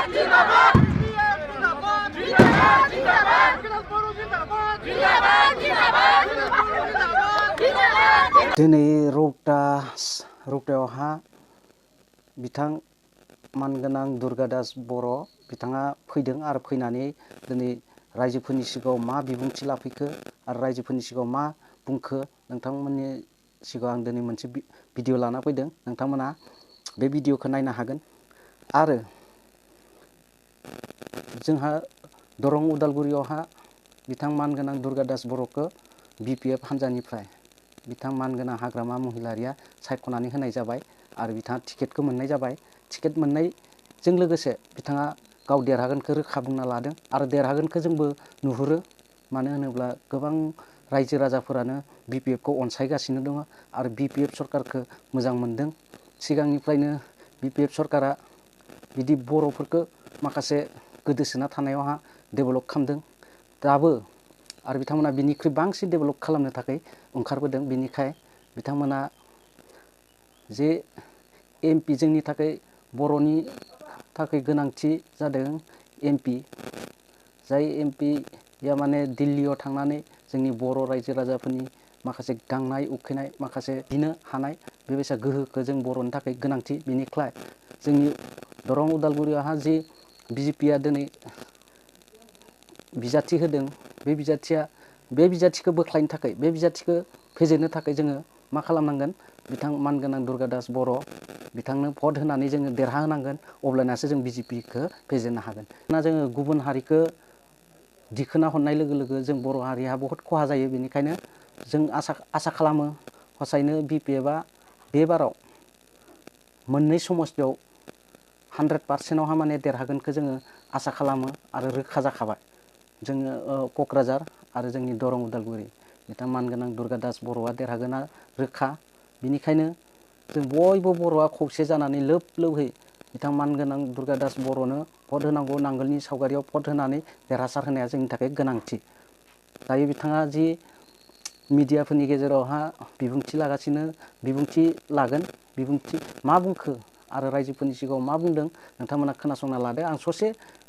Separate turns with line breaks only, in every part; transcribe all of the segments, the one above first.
दिनै रौतायावहा बिथां मानगोनां दुर्गादास बर' बिथाङा फैदों आरो फैनानै दिनै रायजोफोरनि सिगाङाव मा बिबुंथि लाफैखो आरो रायजोफोरनि सिगाङाव मा बुंखो नोंथांमोननि सिगाङाव आं दिनै मोनसे भिडिअ लाना फैदों। नोंथांमोना बे भिडिअखौ नायनो हागोन। आरो जोंहा दरं उदालगुरियावहा बिथां मानगोनां दुर्गादास बर'खौ BPF हान्जानिफ्राय बिथां मानगोनां हाग्रामा महिलारिया सायख'नानै होनाय जाबाय आरो बिथाङा टिकेटखौ मोननाय जाबाय। टिकेट मोननायजों लोगोसे बिथाङा गाव देरहागोनखौ रोखा बुंना लादों आरो देरहागोनखौ जोंबो नुहुरो। मानो होनोब्ला गोबां रायजो राजाफोरानो BPFखौ अनसायगासिनो दङ आरो BPF सरकारखौ मोजां मोनदों। सिगांनिफ्रायनो BPF सरकारा बिदि बर'फोरखौ माखासे गोदोसोना थानायावहा डेभेलप खालामदों। दाबो आरो बिथांमोना बिनिख्रुइ बांसिन डेभेलप खालामनो थाखाय ओंखारबोदों। बिनिखाय बिथांमोना जे MP जोंनि थाखाय बर'नि थाखाय गोनांथि जादों MP, जाय MPया माने दिल्लीयाव थांनानै जोंनि बर' रायजो राजाफोरनि माखासे गांनाय उखैनाय माखासे गिनो हानाय बेबायसा गोहोखौ जों बर'नि थाखाय गोनांथि। बेनिखाय जोंनि दरं उदालगुरियावहा जि BJPया दिनै बिजाथि होदों, बे बिजाथिखौ बोख्लायनो थाखाय, बे बिजाथिखौ फेजेननो थाखाय जोङो मा खालामनांगोन? बिथां मानगोनां दुर्गादास बर' बिथांनो भट होनानै जोङो देरहाहोनांगोन। अब्लानासो जों BJPखौ फेजेननो हागोन। ना जोङो गुबुन हारिखौ दिखोना हरनाय लोगो लोगो जों बर' हारिया बहुत खहा जायो। बेनिखायनो जों आसा खालामो हसायैनो BPFआ बे बाराव मोननै समस्तियाव 100%आवहा माने देरहागोनखौ जोङो आसा खालामो आरो रोखा जाखाबाय। जोङो क'क्राझार आरो जोंनि दरं उदालगुरि बिथां मानगोनां दुर्गादास बर'आ देरहागोना रोखा। बिनिखायनो जों बयबो बर'आ खौसे जानानै लोब लोबहै बिथां मानगोनां दुर्गादास बर'नो भट होनांगौ। नांगोलनि सावगारियाव भट होनानै देरहासार होनाया जोंनि थाखाय गोनांथि। दायो बिथाङा जि मिडियाफोरनि गेजेरावहा बिबुंथि लागासिनो, बिबुंथि लागोन, बिबुंथि मा बुंखो आरो रायजोफोरनि सिगाङाव मा बुंदों नोंथांमोना खोनासंना लादो। आं ससे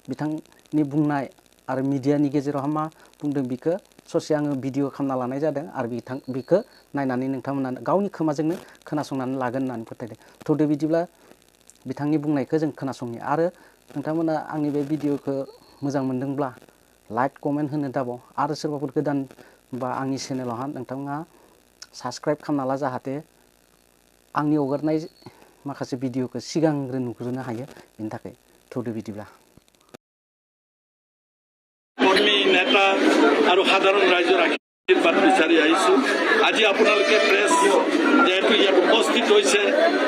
बिथांनि बुंनाय आरो मिडियानि गेजेरावहा मा बुंदों बेखौ ससे आङो भिडिअ खालामना लानाय जादों आरो बेखौ नायनानै नोंथांमोना गावनि खोमाजोंनो खोनासंनानै लागोन होननानै फोथायदों। थौदो बिदिब्ला बिथांनि बुंनायखौ जों खोनासंनि। आरो नोंथांमोना आंनि बे भिडिअखौ मोजां मोनदोंब्ला लाइक कमेन्ट होनो दाबाव। आरो सोरबाफोर गोदान बा आंनि चेनेलावहा नोंथाङा साबस्क्राइब खालामना ला, जाहाथे आंनि हगारनाय माखासे भिडिअखौ सिगांग्रो नुग्रोनो हायो। बेनि थाखाय थौदो बिदिब्ला।
কৰ্মী নেতা আৰু সাধাৰণ ৰাইজৰ আশীৰ্বাদ বিচাৰি আহিছোঁ। আজি আপোনালোকে প্ৰেছ যেহেতু ইয়াত উপস্থিত হৈছে,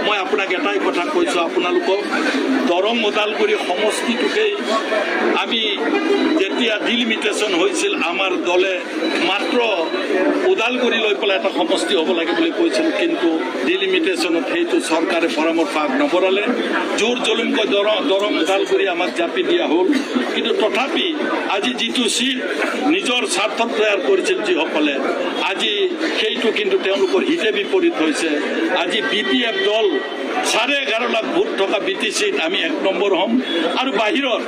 মই আপোনাক এটাই কথা কৈছোঁ, আপোনালোকক দৰং ওদালগুৰি সমষ্টিটোতেই আমি যেতিয়া ডিলিমিটেশ্যন হৈছিল, আমাৰ দলে মাত্ৰ ওদালগুৰি লৈ পেলাই এটা সমষ্টি হ'ব লাগে বুলি কৈছিলোঁ। কিন্তু ডিলিমিটেশ্যনত সেইটো চৰকাৰে পৰামৰ্শ আগ নবঢ়ালে। জোৰ জুলুমকৈ দৰং ওদালগুৰি আমাক জাপি দিয়া হ'ল। কিন্তু তথাপি আজি যিটো চিট নিজৰ স্বাৰ্থত তৈয়াৰ কৰিছিল যিসকলে, আজি সেইটো কিন্তু তেওঁলোকৰ হিতে বিপৰীত হৈছে। আজি BPF দল 11.5 লাখ ভোট থকা BT চিট আমি 1 নম্বৰ হ'ম। আৰু বাহিৰত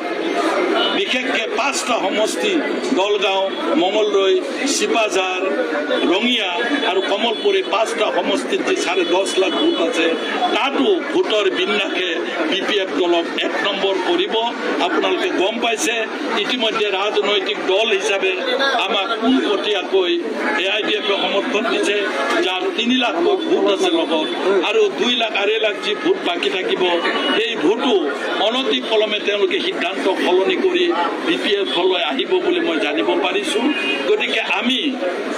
বিশেষকৈ 5টা সমষ্টি দলগাঁও, মঙলদৈ, চিপাঝাৰ, ৰঙিয়া আৰু কমলপুৰী 5টা সমষ্টিত যি 10.5 লাখ ভোট আছে, তাতো ভোটৰ বিন্যাসে BPF দলক 1 নম্বৰ কৰিব। আপোনালোকে গম পাইছে ইতিমধ্যে ৰাজনৈতিক দল হিচাপে আমাক পোনপটীয়াকৈ AIDFে সমৰ্থন দিছে, যাৰ 3 লাখকৈ ভোট আছে লগত, আৰু 2 লাখ 2.5 লাখ যি ভোট বাকী থাকিব, সেই ভোটো অনতি পলমে তেওঁলোকে সিদ্ধান্ত সলনি কৰি BPFলৈ আহিব বুলি মই জানিব পাৰিছোঁ। গতিকে আমি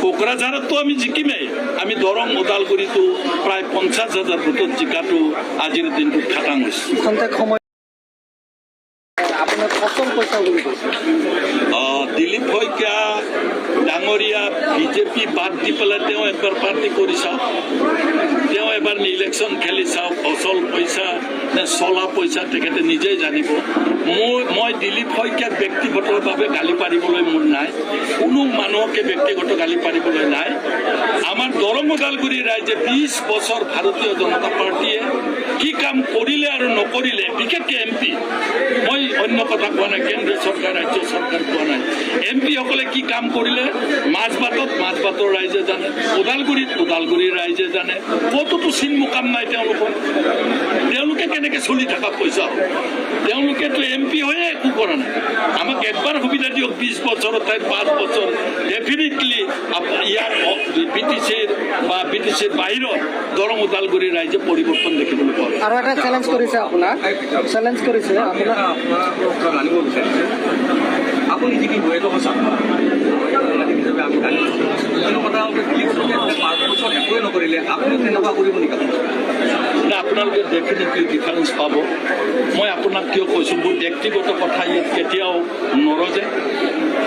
কোকৰাঝাৰতো আমি জিকিমেই, আমি দৰং ওদালগুৰিতো প্ৰায় 50,000 ভোটত জিকাটো আজিৰ দিনটোত খাটাং হৈছে। দিলীপ শইকীয়া ডাঙৰীয়া BJP বাদ দি পেলাই তেওঁ এবাৰ পাৰ্টি কৰি চাওক, তেওঁ এবাৰ ইলেকশ্যন খেলি চাওক। অচল পইচা নে চলা পইচা তেখেতে নিজেই জানিব। মই দিলীপ শইকীয়াক ব্যক্তিগতভাৱে গালি পাৰিবলৈ মোৰ নাই, কোনো মানুহকে ব্যক্তিগত গালি পাৰিবলৈ নাই। আমাৰ দৰং ওদালগুৰি ৰাইজে 20 বছৰ ভাৰতীয় জনতা পাৰ্টীয়ে কি কাম কাম কৰিলে আৰু নকৰিলে, বিশেষকৈ এমপি, মই অন্য কথা কোৱা নাই, কেন্দ্ৰীয় চৰকাৰ ৰাজ্য চৰকাৰ কোৱা নাই, এমপিসকলে কি কাম কৰিলে মাজবাটৰ ৰাইজে জানে, ওদালগুৰিৰ ৰাইজে জানে, ক'তোতো চিন মুকাম নাই তেওঁলোকৰ। তেওঁলোকে কেনেকৈ চলি থকা পইচা, তেওঁলোকেতো এমপি হৈয়ে একো কৰা নাই। আমাক একবাৰ সুবিধা দিয়ক, 20 বছৰৰ ঠাইত 5 বছৰ, ডেফিনেটলি ইয়াৰ BTCৰ বাহিৰত দৰং ওদালগুৰিৰ ৰাইজে পৰিৱৰ্তন দেখিবলৈ পাব।
আৰু এটা চেলেঞ্জ কৰিছে আপোনাক,
জানিব বিচাৰিছে আপুনি যিখিনি হয়তো সঁচা হিচাপে আমি জানিব কথা হ'ল 5 বছৰ একোৱে নকৰিলে আপুনি তেনেকুৱা কৰিব নেকি?
আপোনালোকে ডেফিনেটলি ডিফাৰেঞ্চ পাব। মই আপোনাক কিয় কৈছোঁ, মোৰ ব্যক্তিগত কথা ইয়াত কেতিয়াও নৰজে।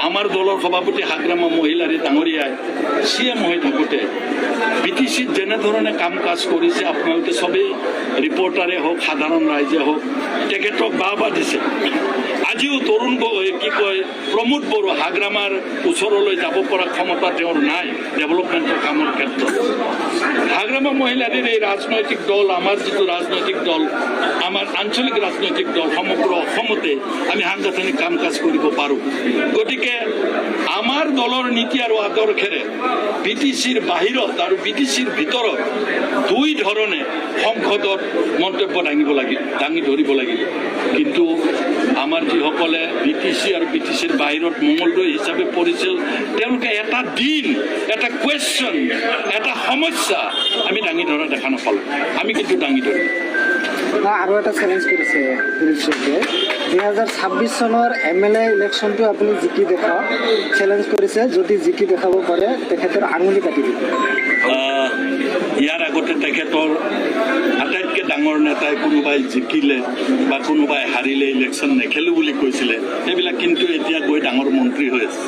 আমাৰ দলৰ সভাপতি হাগ্ৰামা মহিলাৰী ডাঙৰীয়াই CM হৈ থাকোঁতে BTCত যেনেধৰণে কাম কাজ কৰিছে, আপোনালোকে চবেই ৰিপৰ্টাৰে হওক, সাধাৰণ ৰাইজে হওক, তেখেতক বাহ দিছে। আজিও তৰুণ প্ৰমোদ বড়ো হাগ্ৰামাৰ ওচৰলৈ যাব পৰা ক্ষমতা তেওঁৰ নাই ডেভেলপমেণ্টৰ কামৰ ক্ষেত্ৰত। হাগ্ৰামা মহিলাৰীৰ এই ৰাজনৈতিক দল, আমাৰ যিটো ৰাজনৈতিক দল, আমাৰ আঞ্চলিক ৰাজনৈতিক দল সমগ্ৰ অসমতে আমি সাংগঠনিক কাম কাজ কৰিব পাৰোঁ। গতিকে আমাৰ দলৰ নীতি আৰু আদৰ্শেৰে BTCৰ বাহিৰত আৰু BTCৰ ভিতৰত দুই ধৰণে সংসদত মন্তব্য দাঙি ধৰিব লাগিব। কিন্তু আমাৰ যিসকলে BTC আৰু BTCৰ বাহিৰত মঙলদৈ হিচাপে পৰিছিল, তেওঁলোকে এটা দিন, এটা কুৱেশ্যন, এটা সমস্যা আমি দাঙি ধৰা দেখা নাপালোঁ। আমি কিন্তু দাঙি ধৰিম।
আৰু এটা চেলেঞ্জ কৰিছে 2026 চনৰ MLA ইলেকশ্যনটো আপুনি জিকি দেখাওক, চেলেঞ্জ কৰিছে। যদি জিকি দেখাব পাৰে তেখেতৰ আঙুলি কাটি দিব।
ইয়াৰ আগতে তেখেতৰ আটাইতকৈ ডাঙৰ নেতাই কোনোবাই জিকিলে বা কোনোবাই হাৰিলে ইলেকশ্যন নেখেলোঁ বুলি কৈছিলে, সেইবিলাক কিন্তু এতিয়া গৈ ডাঙৰ মন্ত্ৰী হৈ আছে।